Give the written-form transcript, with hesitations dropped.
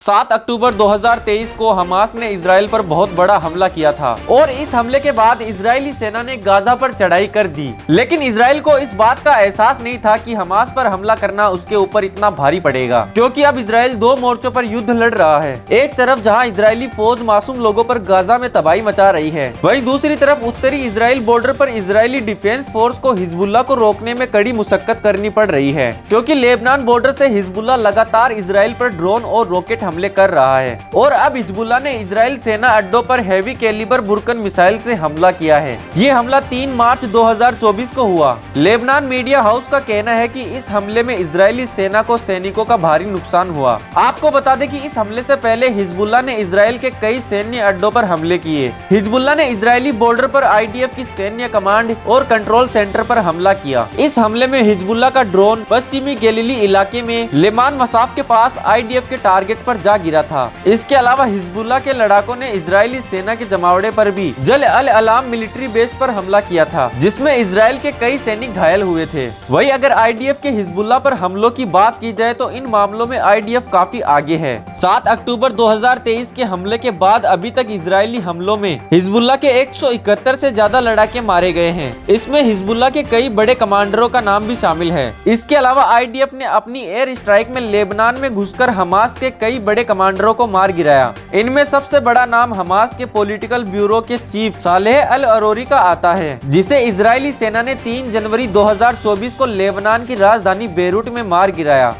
7 अक्टूबर 2023 को हमास ने इजराइल पर बहुत बड़ा हमला किया था और इस हमले के बाद इजरायली सेना ने गाजा पर चढ़ाई कर दी। लेकिन इजराइल को इस बात का एहसास नहीं था कि हमास पर हमला करना उसके ऊपर इतना भारी पड़ेगा, क्योंकि अब इजराइल दो मोर्चों पर युद्ध लड़ रहा है। एक तरफ जहां इजरायली फौज मासूम लोगों पर गाजा में तबाही मचा रही है, वहीं दूसरी तरफ उत्तरी इजराइल बॉर्डर पर इजरायली डिफेंस फोर्स को हिजबुल्लाह को रोकने में कड़ी मुशक्कत करनी पड़ रही है, क्योंकि लेबनान बॉर्डर से हिजबुल्लाह लगातार इजराइल पर ड्रोन और रॉकेट हमले कर रहा है। और अब हिजबुल्लाह ने इजराइल सेना अड्डों पर हैवी कैलिबर बुरकन मिसाइल से हमला किया है। ये हमला 3 मार्च 2024 को हुआ। लेबनान मीडिया हाउस का कहना है कि इस हमले में इजरायली सेना को सैनिकों का भारी नुकसान हुआ। आपको बता दें कि इस हमले से पहले हिजबुल्लाह ने इजराइल के कई सैन्य अड्डों पर हमले किए। हिजबुल्लाह ने इजरायली बॉर्डर पर आईडीएफ की सैन्य कमांड और कंट्रोल सेंटर पर हमला किया। इस हमले में हिजबुल्लाह का ड्रोन पश्चिमी गैलीली इलाके में लेमान मसाफ के पास आईडीएफ के टारगेट पर जा गिरा था। इसके अलावा हिजबुल्लाह के लड़ाकों ने इजरायली सेना के जमावड़े पर भी जल अल अलाम मिलिट्री बेस पर हमला किया था, जिसमें इजराइल के कई सैनिक घायल हुए थे। वहीं अगर आईडीएफ के हिजबुल्लाह पर हमलों की बात की जाए तो इन मामलों में आईडीएफ काफी आगे है। 7 अक्टूबर 2023 के हमले के बाद अभी तक इजरायली हमलों में हिजबुल्लाह के 171 से ज्यादा लड़ाके मारे गए हैं। इसमें हिजबुल्लाह के कई बड़े कमांडरों का नाम भी शामिल है। इसके अलावा आईडीएफ ने अपनी एयर स्ट्राइक में लेबनान में घुसकर हमास के कई बड़े कमांडरों को मार गिराया। इनमें सबसे बड़ा नाम हमास के पॉलिटिकल ब्यूरो के चीफ सालेह अल अरोरी का आता है, जिसे इजरायली सेना ने 3 जनवरी 2024 को लेबनान की राजधानी बेरूट में मार गिराया।